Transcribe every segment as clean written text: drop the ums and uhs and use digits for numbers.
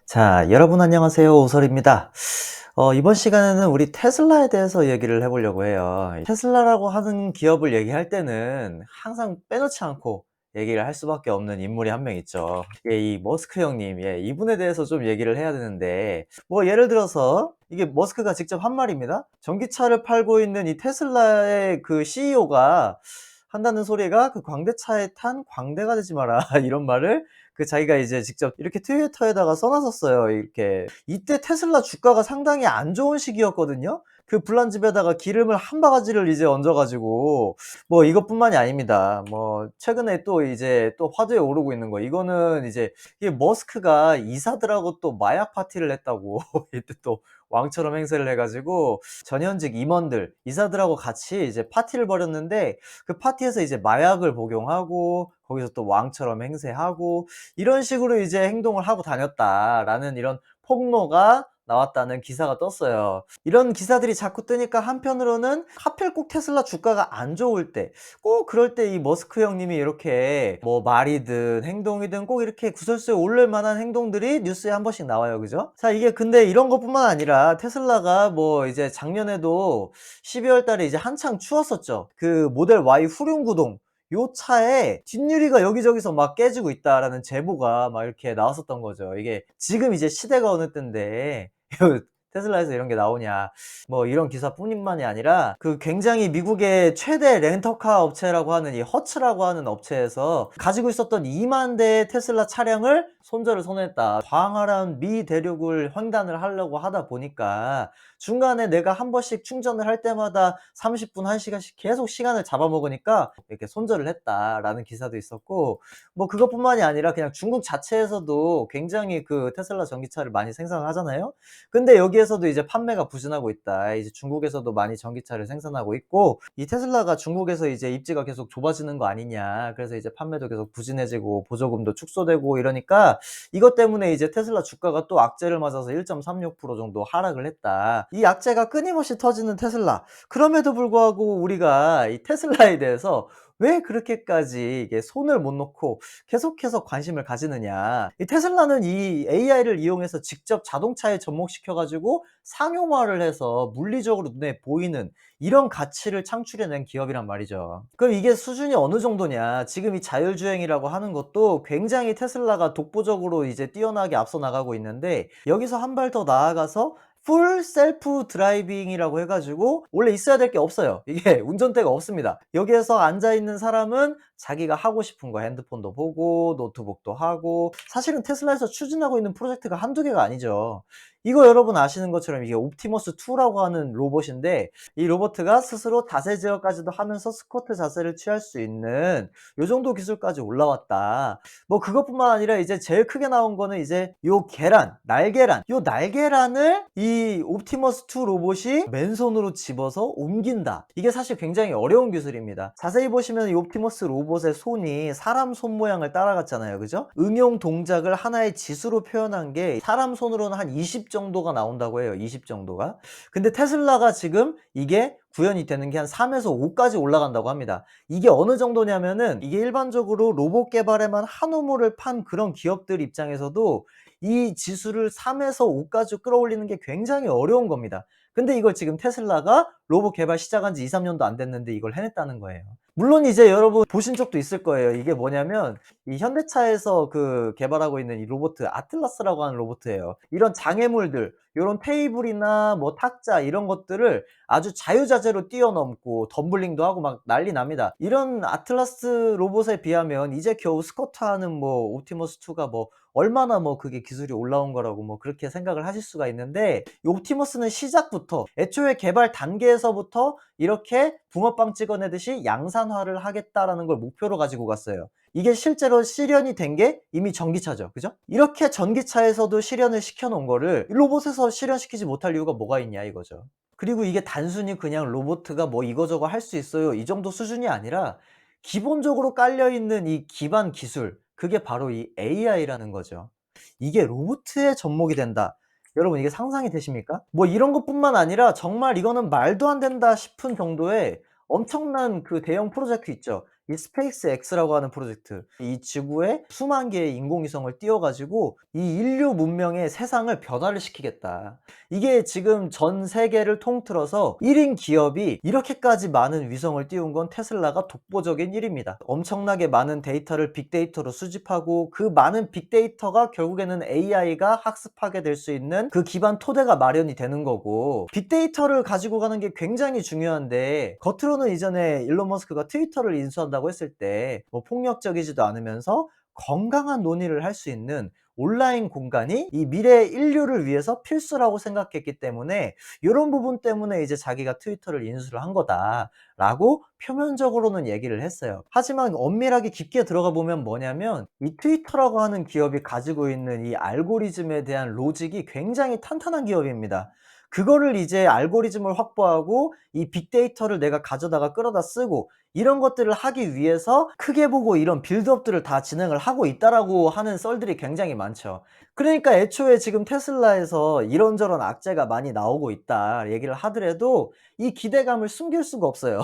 자, 여러분 안녕하세요. 오설입니다. 이번 시간에는 우리 테슬라에 대해서 얘기를 해보려고 해요. 테슬라라고 하는 기업을 얘기할 때는 항상 빼놓지 않고 얘기를 할 수밖에 없는 인물이 한 명 있죠. 예, 이 머스크 형님, 예, 이분에 대해서 좀 얘기를 해야 되는데, 뭐 예를 들어서 이게 머스크가 직접 한 말입니다. 전기차를 팔고 있는 이 테슬라의 그 CEO가 한다는 소리가 그 광대차에 탄 광대가 되지 마라 이런 말을 그 자기가 이제 직접 이렇게 트위터에다가 써놨었어요. 이렇게 이때 테슬라 주가가 상당히 안 좋은 시기였거든요. 그 불난집에다가 기름을 한 바가지를 이제 얹어 가지고 뭐 이것뿐만이 아닙니다. 뭐 최근에 또 이제 또 화두에 오르고 있는 거, 이거는 이제 이 머스크가 이사들하고 또 마약 파티를 했다고 이때 또 왕처럼 행세를 해 가지고 전현직 임원들, 이사들하고 같이 이제 파티를 벌였는데, 그 파티에서 이제 마약을 복용하고 거기서 또 왕처럼 행세하고 이런 식으로 이제 행동을 하고 다녔다라는 이런 폭로가 나왔다는 기사가 떴어요. 이런 기사들이 자꾸 뜨니까 한편으로는 하필 꼭 테슬라 주가가 안 좋을 때, 꼭 그럴 때 이 머스크 형님이 이렇게 뭐 말이든 행동이든 꼭 이렇게 구설수에 오를 만한 행동들이 뉴스에 한 번씩 나와요. 그죠? 자, 이게 근데 이런 것뿐만 아니라 테슬라가 뭐 이제 작년에도 12월 달에 이제 한창 추웠었죠. 그 모델 Y 후륜구동 요 차에 뒷유리가 여기저기서 막 깨지고 있다라는 제보가 막 이렇게 나왔었던 거죠. 이게 지금 이제 시대가 어느 때인데 테슬라에서 이런 게 나오냐. 뭐 이런 기사뿐만이 아니라 그 굉장히 미국의 최대 렌터카 업체라고 하는 이 허츠라고 하는 업체에서 가지고 있었던 2만 대의 테슬라 차량을 손절을 선언했다. 광활한 미 대륙을 횡단을 하려고 하다 보니까 중간에 내가 한 번씩 충전을 할 때마다 30분, 1시간씩 계속 시간을 잡아먹으니까 이렇게 손절을 했다라는 기사도 있었고, 뭐 그것뿐만이 아니라 그냥 중국 자체에서도 굉장히 그 테슬라 전기차를 많이 생산을 하잖아요. 근데 여기에서도 이제 판매가 부진하고 있다. 이제 중국에서도 많이 전기차를 생산하고 있고, 이 테슬라가 중국에서 이제 입지가 계속 좁아지는 거 아니냐. 그래서 이제 판매도 계속 부진해지고 보조금도 축소되고 이러니까 이것 때문에 이제 테슬라 주가가 또 악재를 맞아서 1.36% 정도 하락을 했다. 이 악재가 끊임없이 터지는 테슬라. 그럼에도 불구하고 우리가 이 테슬라에 대해서 왜 그렇게까지 이게 손을 못 놓고 계속해서 관심을 가지느냐. 이 테슬라는 이 AI를 이용해서 직접 자동차에 접목시켜 가지고 상용화를 해서 물리적으로 눈에 보이는 이런 가치를 창출해낸 기업이란 말이죠. 그럼 이게 수준이 어느 정도냐. 지금 이 자율주행이라고 하는 것도 굉장히 테슬라가 독보적으로 이제 뛰어나게 앞서 나가고 있는데, 여기서 한 발 더 나아가서 풀 셀프 드라이빙이라고 해 가지고 원래 있어야 될 게 없어요. 이게 운전대가 없습니다. 여기에서 앉아 있는 사람은 자기가 하고 싶은 거 핸드폰도 보고 노트북도 하고, 사실은 테슬라에서 추진하고 있는 프로젝트가 한두 개가 아니죠. 이거 여러분 아시는 것처럼 이게 옵티머스 2라고 하는 로봇인데, 이 로봇가 스스로 자세 제어까지도 하면서 스쿼트 자세를 취할 수 있는 요 정도 기술까지 올라왔다. 뭐 그것뿐만 아니라 이제 제일 크게 나온 거는 이제 요 계란, 날계란. 요 날계란을 이 옵티머스 2 로봇이 맨손으로 집어서 옮긴다. 이게 사실 굉장히 어려운 기술입니다. 자세히 보시면 이 옵티머스 로봇의 손이 사람 손 모양을 따라갔잖아요. 그죠? 응용 동작을 하나의 지수로 표현한 게 사람 손으로는 한 20 정도가 나온다고 해요. 20 정도가. 근데 테슬라가 지금 이게 구현이 되는 게 한 3에서 5까지 올라간다고 합니다. 이게 어느 정도냐면은, 이게 일반적으로 로봇 개발에만 한 우물을 판 그런 기업들 입장에서도 이 지수를 3에서 5까지 끌어올리는 게 굉장히 어려운 겁니다. 근데 이걸 지금 테슬라가 로봇 개발 시작한 지 2-3년도 안 됐는데 이걸 해냈다는 거예요. 물론 이제 여러분 보신 적도 있을 거예요. 이게 뭐냐면 이 현대차에서 그 개발하고 있는 이 로봇 아틀라스라고 하는 로봇이에요. 이런 장애물들, 요런 테이블이나 뭐 탁자 이런 것들을 아주 자유자재로 뛰어넘고 덤블링도 하고 막 난리 납니다. 이런 아틀라스 로봇에 비하면 이제 겨우 스쿼트하는 뭐 옵티머스 2가 뭐 얼마나 뭐 그게 기술이 올라온 거라고 뭐 그렇게 생각을 하실 수가 있는데, 이 옵티머스는 시작부터 애초에 개발 단계에서부터 이렇게 붕어빵 찍어내듯이 양산화를 하겠다라는 걸 목표로 가지고 갔어요. 이게 실제로 실현이 된 게 이미 전기차죠. 그죠? 이렇게 전기차에서도 실현을 시켜 놓은 거를 로봇에서 실현시키지 못할 이유가 뭐가 있냐 이거죠. 그리고 이게 단순히 그냥 로봇가 뭐 이거저거 할 수 있어요 이 정도 수준이 아니라, 기본적으로 깔려 있는 이 기반 기술, 그게 바로 이 AI라는 거죠. 이게 로봇에 접목이 된다. 여러분 이게 상상이 되십니까? 뭐 이런 것뿐만 아니라 정말 이거는 말도 안 된다 싶은 정도의 엄청난 그 대형 프로젝트 있죠. 이 스페이스 X라고 하는 프로젝트, 이 지구에 수만 개의 인공위성을 띄워 가지고 이 인류 문명의 세상을 변화를 시키겠다. 이게 지금 전 세계를 통틀어서 1인 기업이 이렇게까지 많은 위성을 띄운 건 테슬라가 독보적인 일입니다. 엄청나게 많은 데이터를 빅데이터로 수집하고 그 많은 빅데이터가 결국에는 AI가 학습하게 될 수 있는 그 기반 토대가 마련이 되는 거고, 빅데이터를 가지고 가는 게 굉장히 중요한데, 겉으로는 이전에 일론 머스크가 트위터를 인수한다고 했을 때 뭐 폭력적이지도 않으면서 건강한 논의를 할 수 있는 온라인 공간이 이 미래 인류를 위해서 필수라고 생각했기 때문에, 요런 부분 때문에 이제 자기가 트위터를 인수를 한 거다라고 표면적으로는 얘기를 했어요. 하지만 엄밀하게 깊게 들어가 보면 뭐냐면, 이 트위터라고 하는 기업이 가지고 있는 이 알고리즘에 대한 로직이 굉장히 탄탄한 기업입니다. 그거를 이제 알고리즘을 확보하고 이 빅데이터를 내가 가져다가 끌어다 쓰고 이런 것들을 하기 위해서 크게 보고 이런 빌드업들을 다 진행을 하고 있다라고 하는 썰들이 굉장히 많죠. 그러니까 애초에 지금 테슬라에서 이런저런 악재가 많이 나오고 있다 얘기를 하더라도 이 기대감을 숨길 수가 없어요.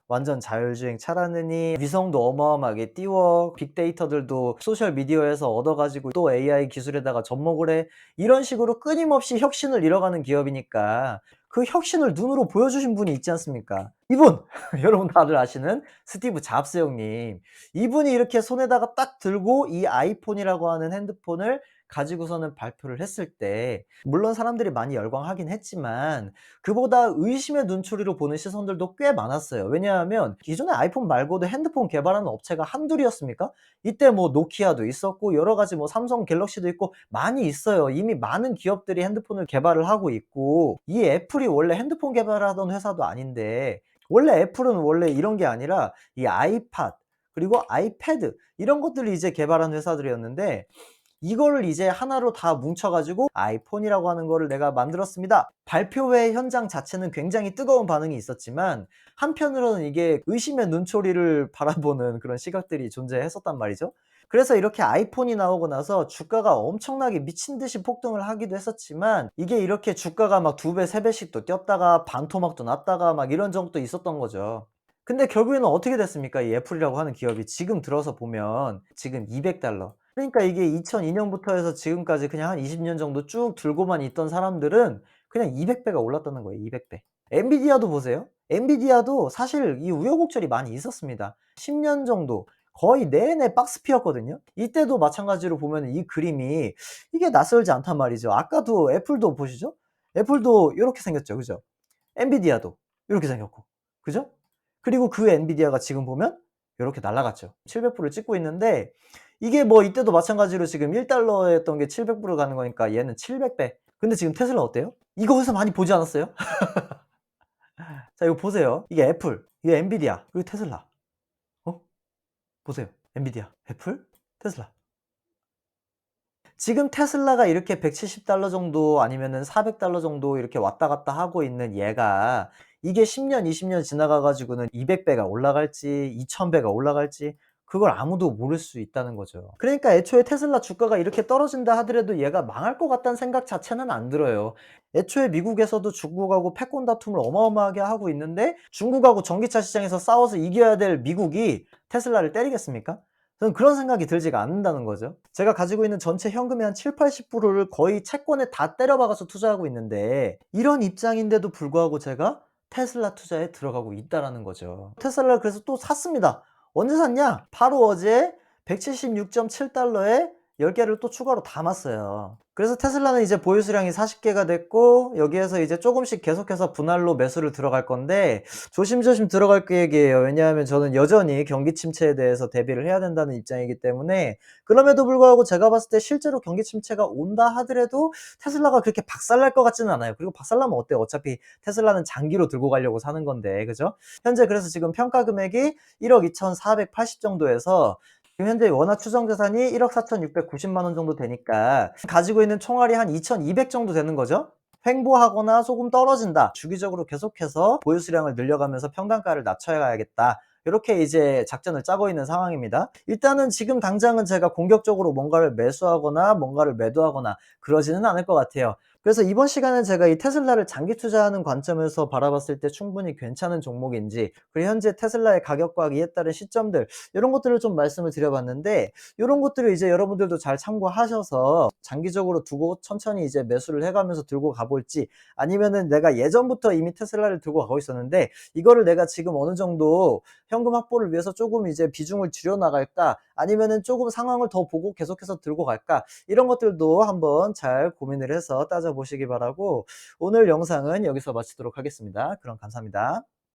완전 자율주행 차라느니 위성도 어마어마하게 띄워, 빅데이터들도 소셜 미디어에서 얻어가지고 또 AI 기술에다가 접목을 해, 이런 식으로 끊임없이 혁신을 이뤄가는 기업이니까 그 혁신을 눈으로 보여주신 분이 있지 않습니까? 이분! 여러분 다들 아시는 스티브 잡스 형님. 이분이 이렇게 손에다가 딱 들고 이 아이폰이라고 하는 핸드폰을 가지고서는 발표를 했을 때, 물론 사람들이 많이 열광하긴 했지만 그보다 의심의 눈초리로 보는 시선들도 꽤 많았어요. 왜냐하면 기존의 아이폰 말고도 핸드폰 개발하는 업체가 한둘이었습니까? 이때 뭐 노키아도 있었고 여러 가지 뭐 삼성 갤럭시도 있고 많이 있어요. 이미 많은 기업들이 핸드폰을 개발을 하고 있고, 이 애플이 원래 핸드폰 개발하던 회사도 아닌데, 원래 애플은 원래 이런 게 아니라 이 아이팟 그리고 아이패드 이런 것들을 이제 개발한 회사들이었는데, 이거를 이제 하나로 다 뭉쳐 가지고 아이폰이라고 하는 거를 내가 만들었습니다. 발표회 현장 자체는 굉장히 뜨거운 반응이 있었지만, 한편으로는 이게 의심의 눈초리를 바라보는 그런 시각들이 존재했었단 말이죠. 그래서 이렇게 아이폰이 나오고 나서 주가가 엄청나게 미친 듯이 폭등을 하기도 했었지만, 이게 이렇게 주가가 막 2배, 3배씩 또 뛰었다가 반토막도 났다가 막 이런 적도 있었던 거죠. 근데 결국에는 어떻게 됐습니까? 이 애플이라고 하는 기업이 지금 들어서 보면 지금 $200, 그러니까 이게 2002년부터 해서 지금까지 그냥 한 20년 정도 쭉 들고만 있던 사람들은 그냥 200배가 올랐다는 거예요. 200배. 엔비디아도 보세요. 엔비디아도 사실 이 우여곡절이 많이 있었습니다. 10년 정도 거의 내내 박스 피었거든요. 이때도 마찬가지로 보면 이 그림이 이게 낯설지 않단 말이죠. 아까도 애플도 보시죠? 애플도 이렇게 생겼죠. 그죠? 엔비디아도 이렇게 생겼고. 그죠? 그리고 그 엔비디아가 지금 보면 요렇게 날아갔죠. 700불을 찍고 있는데, 이게 뭐 이때도 마찬가지로 지금 $1였던 게 700불을 가는 거니까 얘는 700배. 근데 지금 테슬라 어때요? 이거 어디서 많이 보지 않았어요? 자, 이거 보세요. 이게 애플, 이게 엔비디아, 그리고 테슬라. 어? 보세요. 엔비디아, 애플, 테슬라. 지금 테슬라가 이렇게 $170 정도 아니면은 $400 정도 이렇게 왔다 갔다 하고 있는 얘가, 이게 10년, 20년 지나가 가지고는 200배가 올라갈지 2000배가 올라갈지 그걸 아무도 모를 수 있다는 거죠. 그러니까 애초에 테슬라 주가가 이렇게 떨어진다 하더라도 얘가 망할 것 같다는 생각 자체는 안 들어요. 애초에 미국에서도 중국하고 패권 다툼을 어마어마하게 하고 있는데, 중국하고 전기차 시장에서 싸워서 이겨야 될 미국이 테슬라를 때리겠습니까? 저는 그런 생각이 들지가 않는다는 거죠. 제가 가지고 있는 전체 현금의 한 70-80%를 거의 채권에 다 때려 박아서 투자하고 있는데, 이런 입장인데도 불구하고 제가 테슬라 투자에 들어가고 있다라는 거죠. 테슬라를 그래서 또 샀습니다. 언제 샀냐? 바로 어제 $176.7에 10개를 또 추가로 담았어요. 그래서 테슬라는 이제 보유 수량이 40개가 됐고, 여기에서 이제 조금씩 계속해서 분할로 매수를 들어갈 건데, 조심조심 들어갈 계획이에요. 왜냐하면 저는 여전히 경기 침체에 대해서 대비를 해야 된다는 입장이기 때문에. 그럼에도 불구하고 제가 봤을 때 실제로 경기 침체가 온다 하더라도 테슬라가 그렇게 박살날 것 같지는 않아요. 그리고 박살나면 어때요? 어차피 테슬라는 장기로 들고 가려고 사는 건데, 그죠? 현재 그래서 지금 평가 금액이 1억 2,480 정도에서, 지금 현재 원화 추정 자산이 1억 4,690만 원 정도 되니까 가지고 있는 총알이 한 2,200 정도 되는 거죠. 횡보하거나 조금 떨어진다, 주기적으로 계속해서 보유 수량을 늘려가면서 평단가를 낮춰야 가야겠다, 이렇게 이제 작전을 짜고 있는 상황입니다. 일단은 지금 당장은 제가 공격적으로 뭔가를 매수하거나 뭔가를 매도하거나 그러지는 않을 것 같아요. 그래서 이번 시간은 제가 이 테슬라를 장기 투자하는 관점에서 바라봤을 때 충분히 괜찮은 종목인지, 그리고 현재 테슬라의 가격과 이에 따른 시점들, 요런 것들을 좀 말씀을 드려 봤는데, 요런 것들을 이제 여러분들도 잘 참고하셔서 장기적으로 두고 천천히 이제 매수를 해 가면서 들고 가 볼지, 아니면은 내가 예전부터 이미 테슬라를 들고 가고 있었는데 이거를 내가 지금 어느 정도 현금 확보를 위해서 쪼금 이제 비중을 줄여 나갈까, 아니면은 쪼금 상황을 더 보고 계속해서 들고 갈까, 이런 것들도 한번 잘 고민을 해서 따져 보시기 바라고, 오늘 영상은 여기서 마치도록 하겠습니다. 그럼 감사합니다.